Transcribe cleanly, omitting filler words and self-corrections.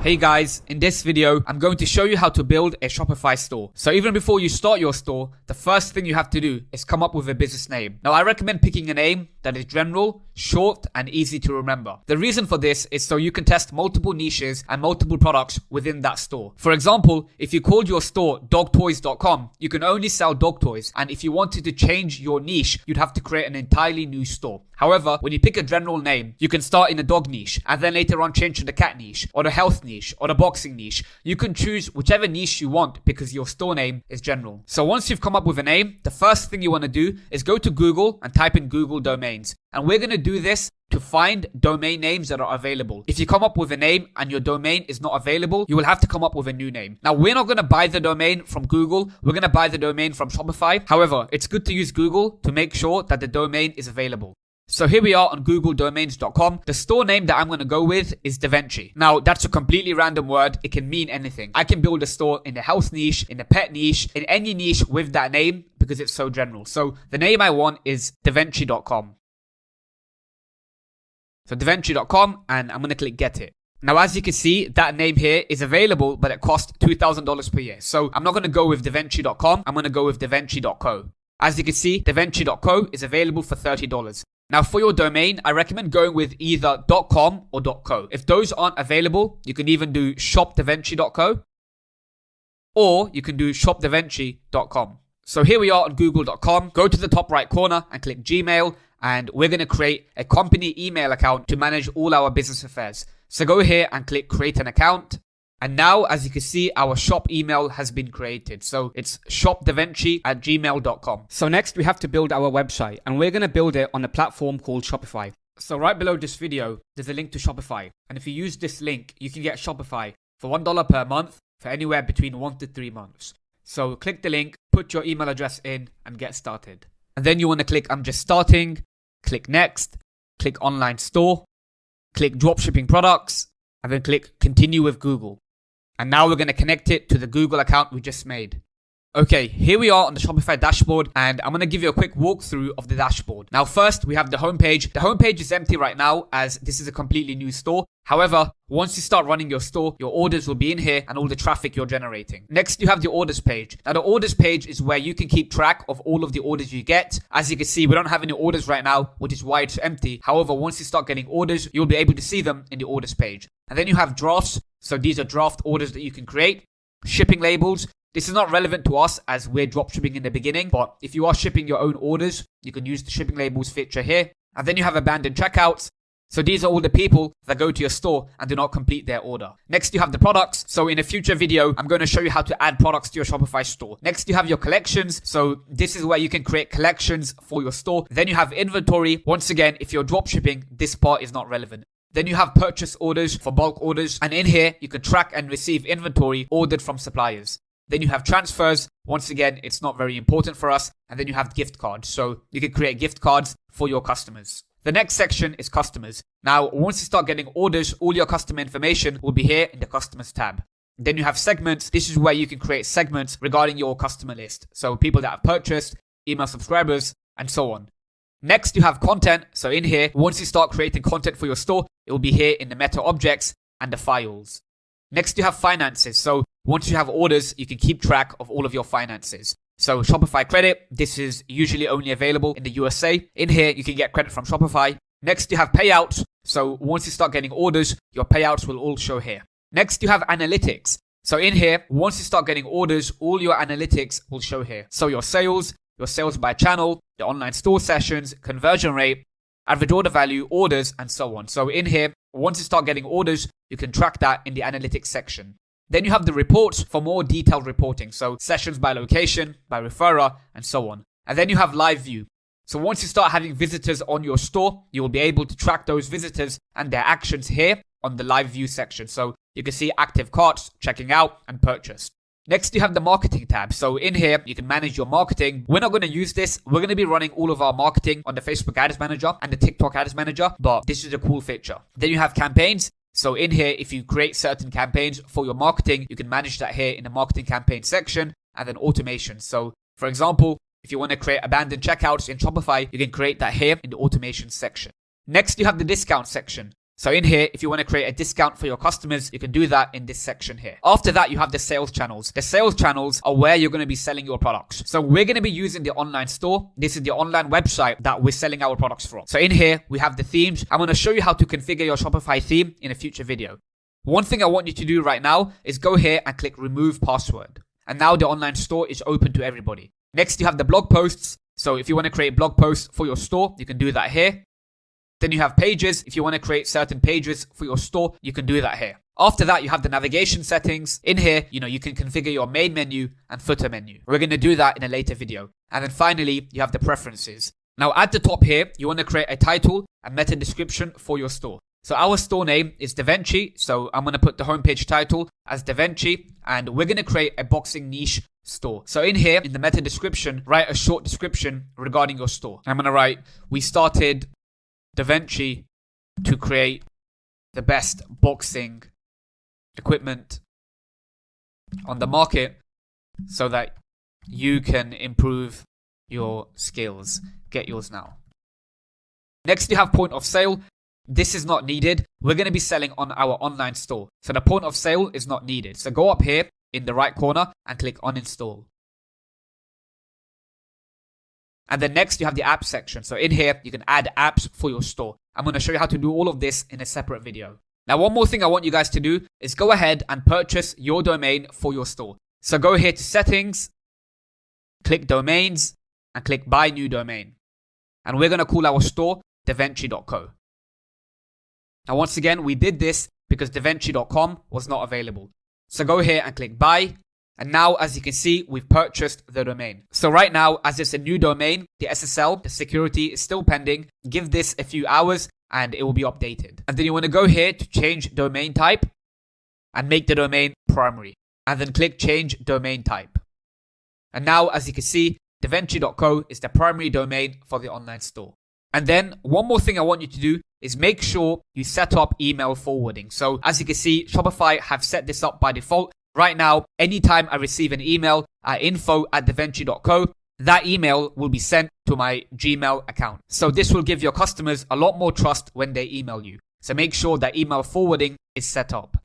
Hey guys, in this video, I'm going to show you how to build a Shopify store. So even before you start your store, the first thing you have to do is come up with a business name. Now I recommend picking a name that is general, short, and easy to remember. The reason for this is so you can test multiple niches and multiple products within that store. For example, if you called your store dogtoys.com, you can only sell dog toys. And if you wanted to change your niche, you'd have to create an entirely new store. However, when you pick a general name, you can start in the dog niche and then later on change to the cat niche or the health niche or the boxing niche. You can choose whichever niche you want because your store name is general. So once you've come up with a name, the first thing you want to do is go to Google and type in Google domains. And we're going to do this to find domain names that are available. If you come up with a name and your domain is not available, you will have to come up with a new name. Now, we're not going to buy the domain from Google. We're going to buy the domain from Shopify. However, it's good to use Google to make sure that the domain is available. So here we are on googledomains.com. The store name that I'm going to go with is DaVinci. Now, that's a completely random word. It can mean anything. I can build a store in the health niche, in the pet niche, in any niche with that name because it's so general. So the name I want is DaVinci.com. So DaVinci.com, and I'm going to click get it. Now, as you can see, that name here is available, but it costs $2,000 per year. So I'm not going to go with DaVinci.com. I'm going to go with DaVinci.co. As you can see, DaVinci.co is available for $30. Now, for your domain, I recommend going with either .com or .co. If those aren't available, you can even do shopdavinci.co or you can do shopdavinci.com. So here we are on google.com. Go to the top right corner and click Gmail, and we're going to create a company email account to manage all our business affairs. So go here and click create an account. And now, as you can see, our shop email has been created. So it's shopdavinci@gmail.com. So next we have to build our website, and we're going to build it on a platform called Shopify. So right below this video, there's a link to Shopify. And if you use this link, you can get Shopify for $1 per month for anywhere between 1 to 3 months. So click the link, put your email address in, and get started. And then you want to click I'm just starting, click next, click online store, click dropshipping products, and then click continue with Google. And now we're going to connect it to the Google account we just made. Okay, here we are on the Shopify dashboard, and I'm going to give you a quick walkthrough of the dashboard. Now, first, we have the homepage. The homepage is empty right now as this is a completely new store. However, once you start running your store, your orders will be in here and all the traffic you're generating. Next, you have the orders page. Now, the orders page is where you can keep track of all of the orders you get. As you can see, we don't have any orders right now, which is why it's empty. However, once you start getting orders, you'll be able to see them in the orders page. And then you have drafts. So these are draft orders that you can create. Shipping labels. This is not relevant to us as we're dropshipping in the beginning, but if you are shipping your own orders, you can use the shipping labels feature here. And then you have abandoned checkouts. So these are all the people that go to your store and do not complete their order. Next, you have the products. So in a future video, I'm going to show you how to add products to your Shopify store. Next, you have your collections. So this is where you can create collections for your store. Then you have inventory. Once again, if you're dropshipping, this part is not relevant. Then you have purchase orders for bulk orders. And in here, you can track and receive inventory ordered from suppliers. Then you have transfers. Once again, it's not very important for us. And then you have gift cards. So you can create gift cards for your customers. The next section is customers. Now, once you start getting orders, all your customer information will be here in the customers tab. Then you have segments. This is where you can create segments regarding your customer list. So people that have purchased, email subscribers, and so on. Next, you have content. So in here, once you start creating content for your store, it will be here in the meta objects and the files. Next, you have finances. So once you have orders, you can keep track of all of your finances. So Shopify credit, this is usually only available in the USA. In here, you can get credit from Shopify. Next, you have payouts. So once you start getting orders, your payouts will all show here. Next, you have analytics. So in here, once you start getting orders, all your analytics will show here. So your sales by channel, the online store sessions, conversion rate, average order value, orders, and so on. So in here, once you start getting orders, you can track that in the analytics section. Then you have the reports for more detailed reporting. So sessions by location, by referrer, and so on. And then you have live view. So once you start having visitors on your store, you will be able to track those visitors and their actions here on the live view section. So you can see active carts, checking out, and purchase. Next, you have the marketing tab. So in here, you can manage your marketing. We're not going to use this. We're going to be running all of our marketing on the Facebook Ads Manager and the TikTok Ads Manager, but this is a cool feature. Then you have campaigns. So in here, if you create certain campaigns for your marketing, you can manage that here in the marketing campaign section, and then automation. So for example, if you want to create abandoned checkouts in Shopify, you can create that here in the automation section. Next, you have the discount section. So in here, if you want to create a discount for your customers, you can do that in this section here. After that, you have the sales channels. The sales channels are where you're going to be selling your products. So we're going to be using the online store. This is the online website that we're selling our products from. So in here, we have the themes. I'm going to show you how to configure your Shopify theme in a future video. One thing I want you to do right now is go here and click remove password. And now the online store is open to everybody. Next, you have the blog posts. So if you want to create blog posts for your store, you can do that here. Then you have pages. If you want to create certain pages for your store, you can do that here. After that, you have the navigation settings. In here, you can configure your main menu and footer menu. We're going to do that in a later video. And then finally, you have the preferences. Now at the top here, you want to create a title and meta description for your store. So our store name is DaVinci. So I'm going to put the homepage title as DaVinci, and we're going to create a boxing niche store. So in here, in the meta description, write a short description regarding your store. I'm going to write, we started DaVinci to create the best boxing equipment on the market so that you can improve your skills. Get yours now. Next, you have point of sale. This is not needed. We're going to be selling on our online store. So the point of sale is not needed. So go up here in the right corner and click on install. And then next you have the app section. So in here, you can add apps for your store. I'm going to show you how to do all of this in a separate video. Now, one more thing I want you guys to do is go ahead and purchase your domain for your store. So go here to settings, click domains, and click buy new domain. And we're going to call our store davinci.co. Now, once again, we did this because davinci.com was not available. So go here and click buy. And now, as you can see, we've purchased the domain. So right now, as it's a new domain, the SSL, the security is still pending. Give this a few hours and it will be updated. And then you want to go here to change domain type and make the domain primary. And then click change domain type. And now, as you can see, davinci.co is the primary domain for the online store. And then one more thing I want you to do is make sure you set up email forwarding. So as you can see, Shopify have set this up by default. Right now, anytime I receive an email at info@davinci.co, that email will be sent to my Gmail account. So this will give your customers a lot more trust when they email you. So make sure that email forwarding is set up.